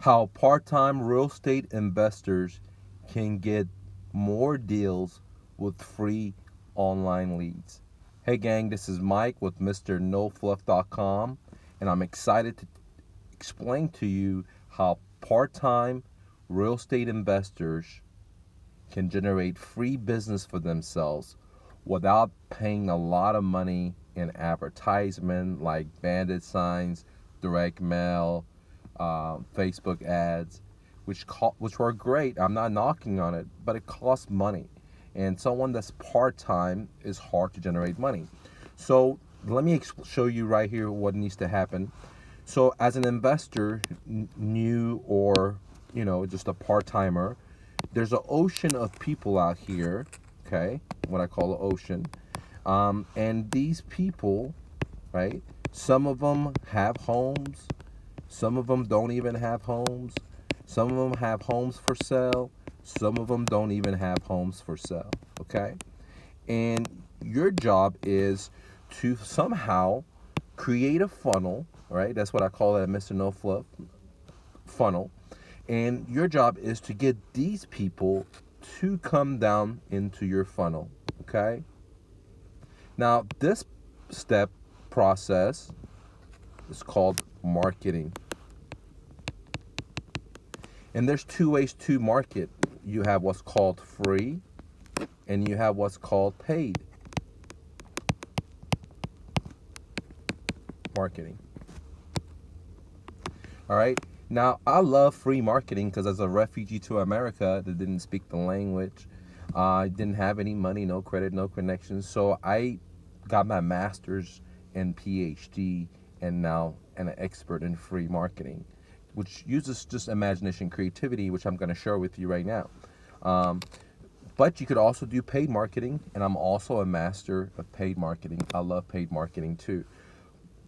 How part-time real estate investors can get more deals with free online leads. Hey gang, this is Mike with MrNoFluff.com, and I'm excited to explain to you how part-time real estate investors can generate free business for themselves without paying a lot of money in advertisement like bandit signs, direct mail, Facebook ads, which were great. I'm not knocking on it, but it costs money, and someone that's part time is hard to generate money. So let me show you right here what needs to happen. So as an investor, new or just a part timer, there's an ocean of people out here. Okay, what I call an ocean, and these people, right? Some of them have homes. Some of them don't even have homes. Some of them have homes for sale. Some of them don't even have homes for sale. Okay? And your job is to somehow create a funnel, right? That's what I call it, a Mr. No Fluff funnel. And your job is to get these people to come down into your funnel. Okay? Now, this step process is called marketing. And there's two ways to market. You have what's called free, and you have what's called paid marketing. All right. Now, I love free marketing because as a refugee to America that didn't speak the language, I didn't have any money, no credit, no connections. So I got my master's and PhD, and now an expert in free marketing, which uses just imagination, creativity, which I'm going to share with you right now. But you could also do paid marketing, and I'm also a master of paid marketing. I love paid marketing too.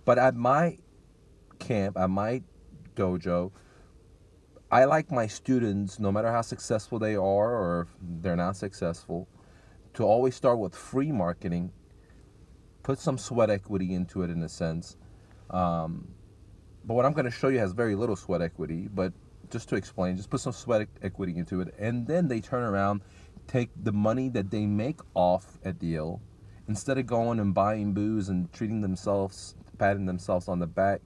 But at my camp, at my dojo, I like my students, no matter how successful they are or if they're not successful, to always start with free marketing, put some sweat equity into it in a sense. But what I'm going to show you has very little sweat equity, but just to explain, just put some sweat equity into it, and then they turn around, take the money that they make off a deal, instead of going and buying booze and treating themselves, patting themselves on the back,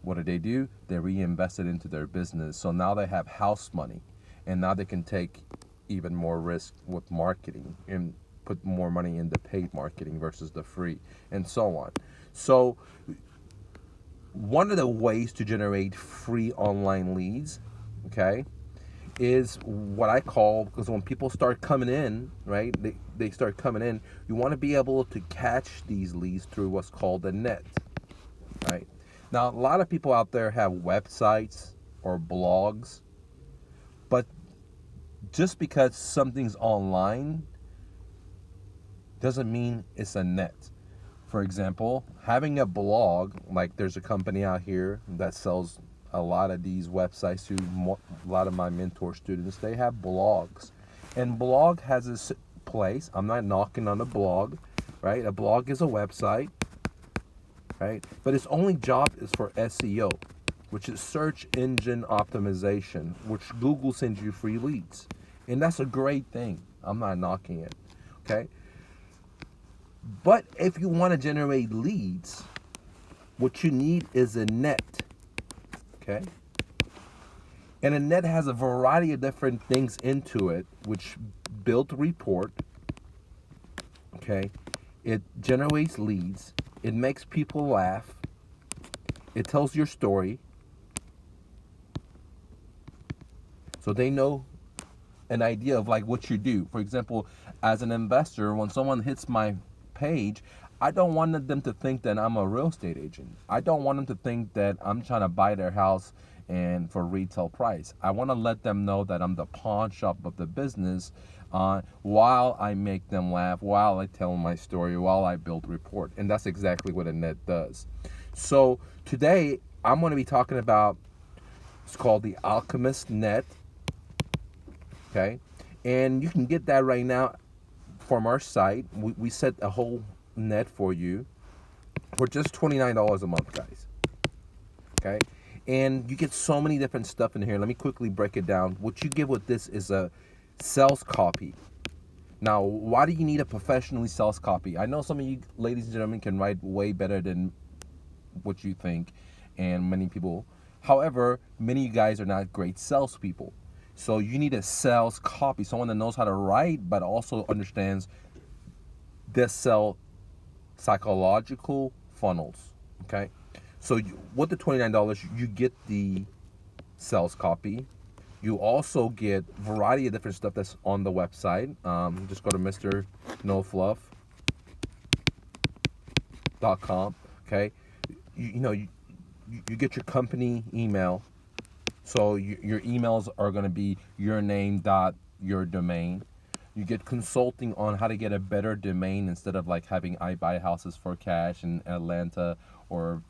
what do? They reinvest it into their business. So now they have house money, and now they can take even more risk with marketing and put more money into paid marketing versus the free, and so on. So one of the ways to generate free online leads, okay, is what I call, because when people start coming in, right, they start coming in, you want to be able to catch these leads through what's called the net, right? Now, a lot of people out there have websites or blogs, but just because something's online doesn't mean it's a net. For example, having a blog, like there's a company out here that sells a lot of these websites to a lot of my mentor students. They have blogs, and blog has its place. I'm not knocking on a blog, right? A blog is a website, right? But its only job is for SEO, which is search engine optimization, which Google sends you free leads. And that's a great thing. I'm not knocking it, okay? But if you want to generate leads, what you need is a net, okay? And a net has a variety of different things into it, which build a report, okay? It generates leads. It makes people laugh. It tells your story. So they know an idea of like what you do. For example, as an investor, when someone hits my page, I don't want them to think that I'm a real estate agent. I don't want them to think that I'm trying to buy their house and for retail price. I want to let them know that I'm the pawn shop of the business, while I make them laugh, while I tell my story, while I build report. And that's exactly what a net does. So today I'm going to be talking about, it's called the Alchemist Net, okay? And you can get that right now from our site. We set a whole net for you for just $29 a month, guys. Okay, And you get so many different stuff in here. Let me quickly break it down. What you get with this is a sales copy. Now, why do you need a professionally sales copy? I know some of you ladies and gentlemen can write way better than what you think, and many people. However, many of you guys are not great salespeople. So you need a sales copy, someone that knows how to write, but also understands this sell psychological funnels. Okay, so with the $29, you get the sales copy. You also get a variety of different stuff that's on the website. Just go to mrnofluff.com. Okay, you get your company email. So your emails are going to be your name dot your domain. You get consulting on how to get a better domain instead of like having I buy houses for cash in Atlanta, or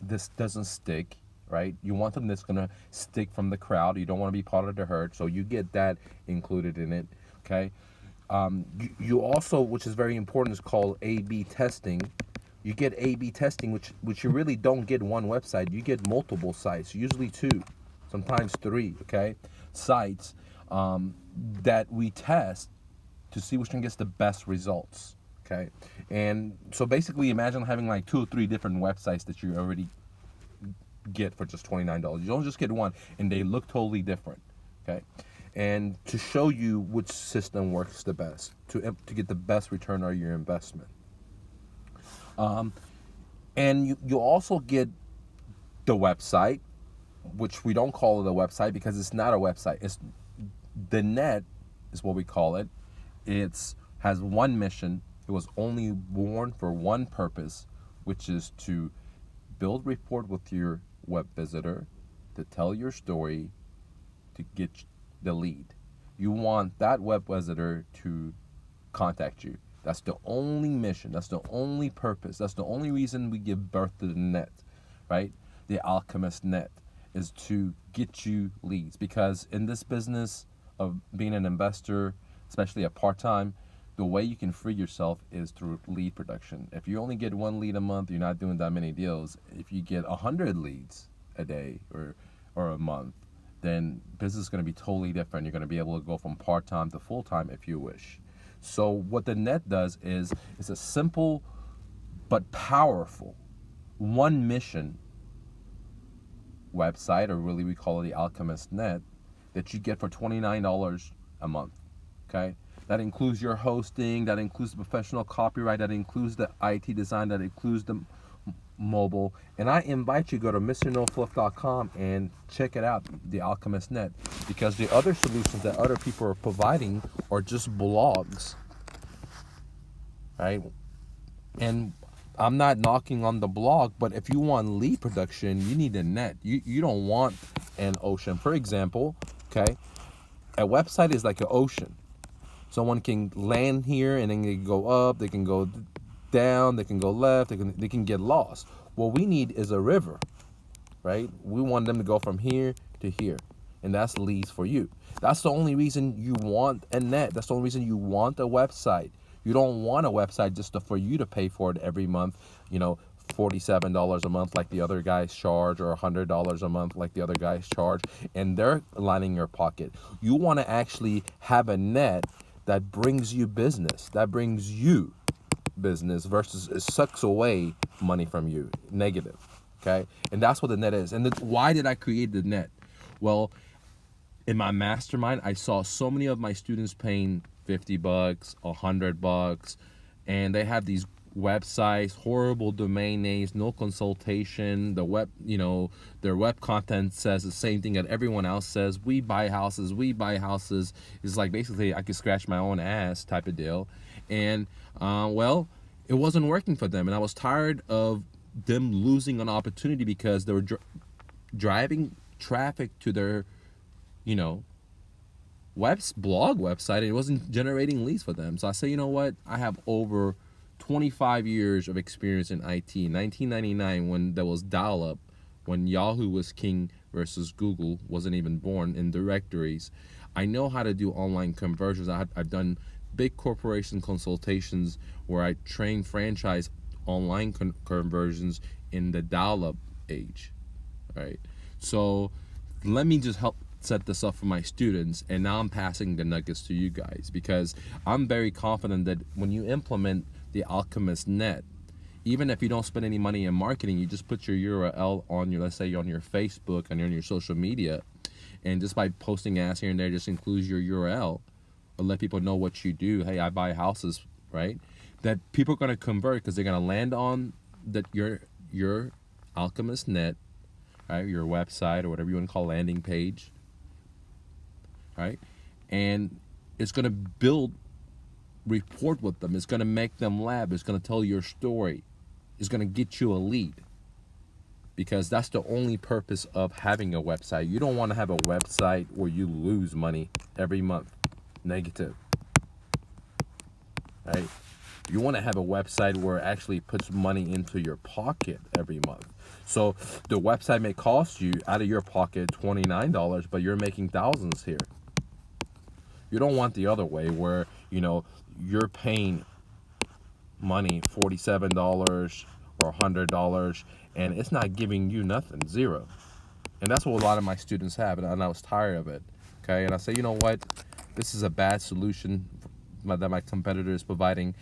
this doesn't stick, right? You want something that's going to stick from the crowd. You don't want to be part of the herd, so you get that included in it. Okay. You also, which is very important, is called A/B testing. You get A/B testing, which you really don't get one website. You get multiple sites, usually two, sometimes three. Okay, sites that we test to see which one gets the best results. Okay, and so basically, imagine having like 2 or 3 different websites that you already get for just $29. You don't just get one, and they look totally different. Okay, and to show you which system works the best to get the best return on your investment. And you also get the website, which we don't call it a website because it's not a website. It's the net is what we call it. It's has one mission. It was only born for one purpose, which is to build rapport with your web visitor, to tell your story, to get the lead. You want that web visitor to contact you. That's the only mission. That's the only purpose. That's the only reason we give birth to the net, right? The Alchemist Net is to get you leads, because in this business of being an investor, especially a part-time, the way you can free yourself is through lead production. If you only get 1 lead a month, you're not doing that many deals. If you get 100 leads a day or a month, then business is going to be totally different. You're going to be able to go from part-time to full-time if you wish. So what the net does is it's a simple but powerful one mission website, or really we call it the Alchemist Net, that you get for $29 a month. Okay, that includes your hosting, that includes the professional copyright, that includes the IT design, that includes the mobile. And I invite you to go to mrnofluff.com and check it out, the Alchemist Net, because the other solutions that other people are providing are just blogs, right? And I'm not knocking on the blog, but if you want lead production, you need a net. You don't want an ocean. For example, okay, a website is like an ocean. Someone can land here and then they can go up, they can go down, they can go left, they can get lost. What we need is a river, right? We want them to go from here to here, and that's leads for you. That's the only reason you want a net. That's the only reason you want a website. You don't want a website just for you to pay for it every month, $47 a month like the other guys charge, or $100 a month like the other guys charge, and they're lining your pocket. You want to actually have a net that brings you business, that brings you business, versus it sucks away money from you, negative. Okay, and that's what the net is. And why did I create the net? Well, in my mastermind, I saw so many of my students paying $50, $100, and they have these websites, horrible domain names, no consultation. The web, their web content says the same thing that everyone else says. We buy houses. It's like basically I could scratch my own ass type of deal. And well, it wasn't working for them, and I was tired of them losing an opportunity because they were driving traffic to their, blog website, and it wasn't generating leads for them. So I said, you know what? I have over 25 years of experience in IT. 1999, when there was dial-up, when Yahoo was king versus Google wasn't even born in directories, I know how to do online conversions. I've done big corporation consultations where I train franchise online conversions in the dial-up age, right? So let me just help set this up for my students, and now I'm passing the nuggets to you guys, because I'm very confident that when you implement the Alchemist Net, even if you don't spend any money in marketing, you just put your URL on your, let's say on your Facebook and on your social media, and just by posting ads here and there, just includes your URL, or let people know what you do. Hey, I buy houses, right? That people are going to convert, because they're going to land on that your Alchemist Net, right? Your website, or whatever you want to call landing page, right? And it's going to build rapport with them. It's going to make them laugh. It's going to tell your story. It's going to get you a lead, because that's the only purpose of having a website. You don't want to have a website where you lose money every month. Negative, right? You want to have a website where it actually puts money into your pocket every month. So the website may cost you out of your pocket $29, but you're making thousands here. You don't want the other way, where you're paying money, $47 or $100, and it's not giving you nothing, zero. And that's what a lot of my students have, and I was tired of it. Okay, and I say, you know what, this is a bad solution that my competitor is providing,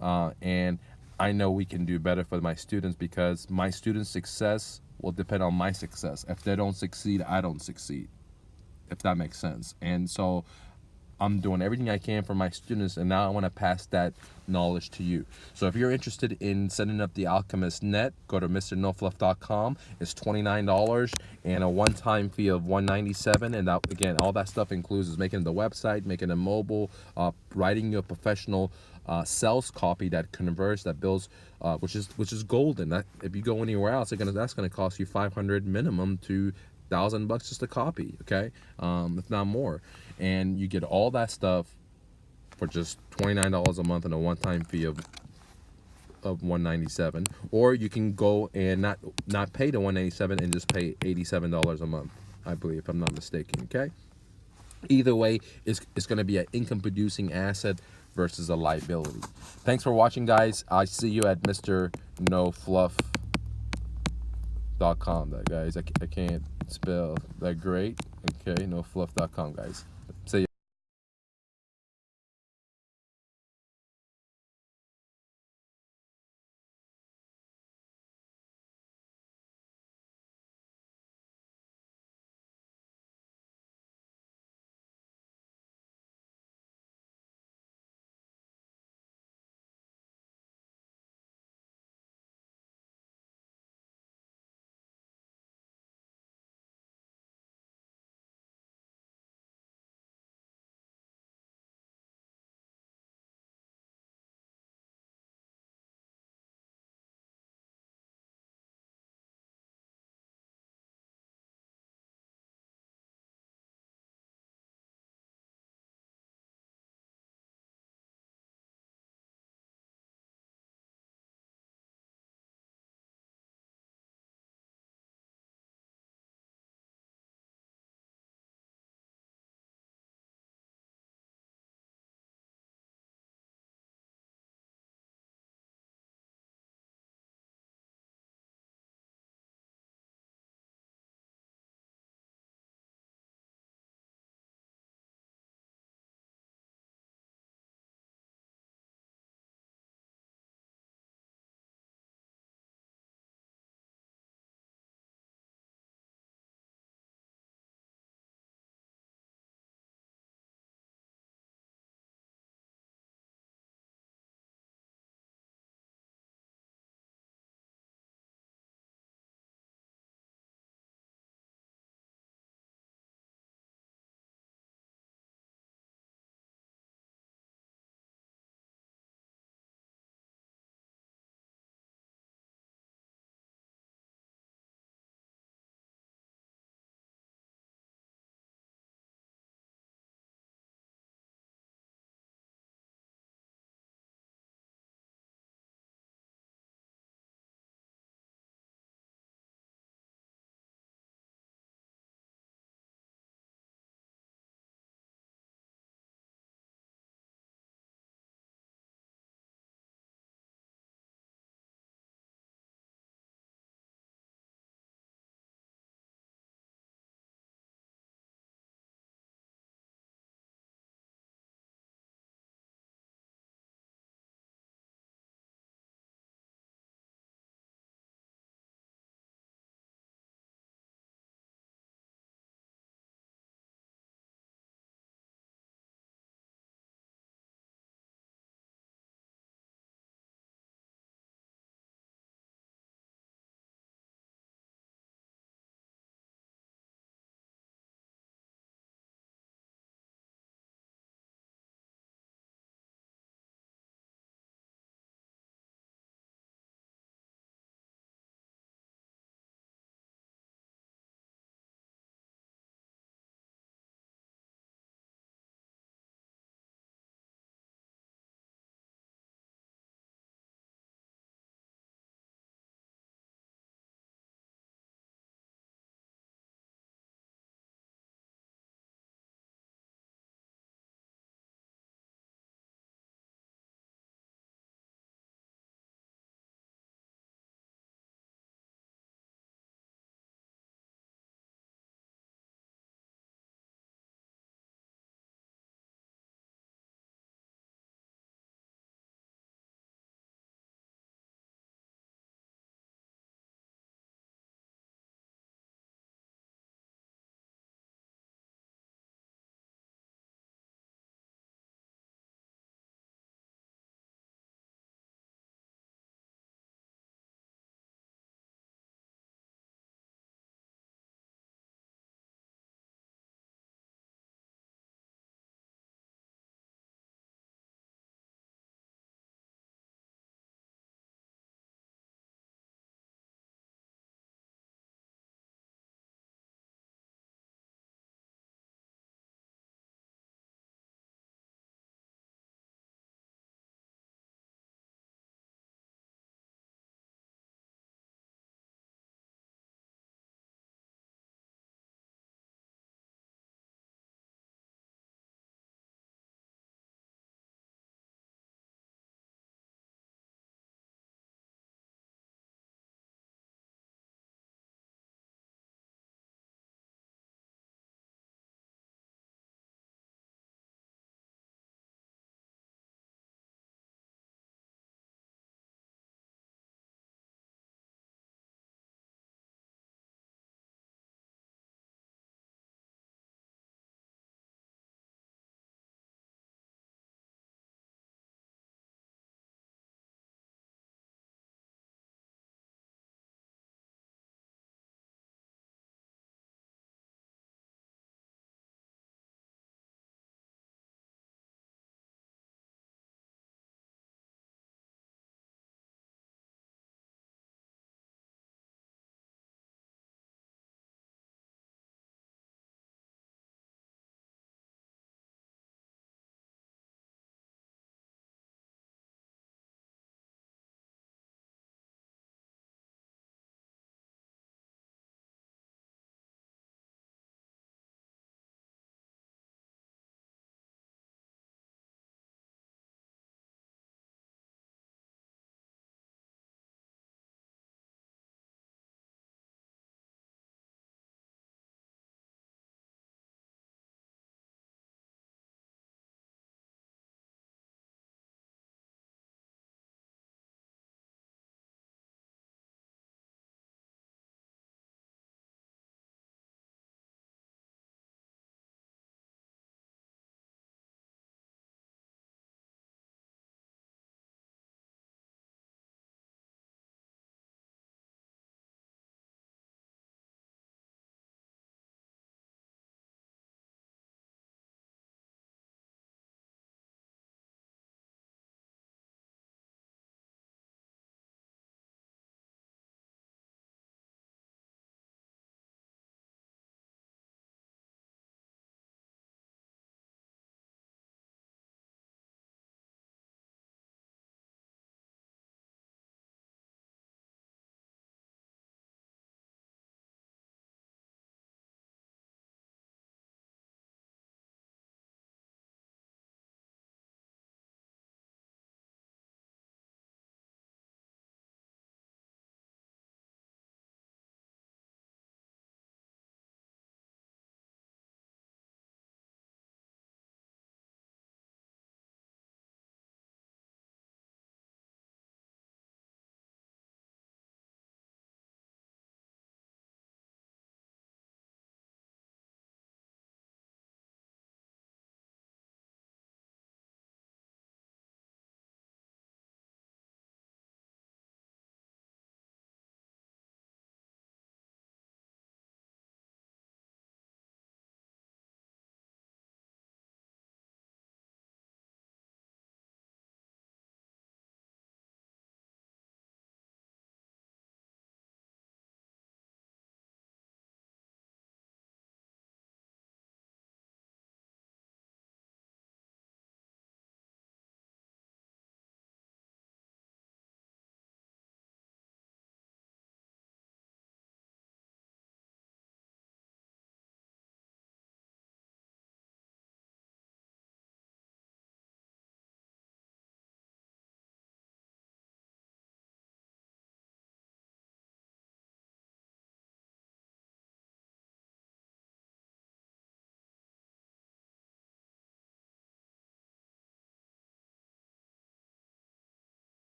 and I know we can do better for my students, because my students' success will depend on my success. If they don't succeed, I don't succeed, if that makes sense. And so I'm doing everything I can for my students, and now I want to pass that knowledge to you. So if you're interested in setting up the Alchemist Net, go to mrnofluff.com. It's $29 and a one-time fee of $197. And that, again, all that stuff includes is making the website, making a mobile, writing you a professional sales copy that converts, that builds, which is golden. If you go anywhere else, that's gonna cost you $500 minimum to $1,000 just a copy, okay, if not more. And you get all that stuff for just $29 a month and a one-time fee of $197. Or you can go and not pay the $197 and just pay $87 a month, I believe, if I'm not mistaken. Okay. Either way, it's going to be an income-producing asset versus a liability. Thanks for watching, guys. I see you at mrnofluff.com. That, guys, I can't spell that great. Okay, nofluff.com, guys.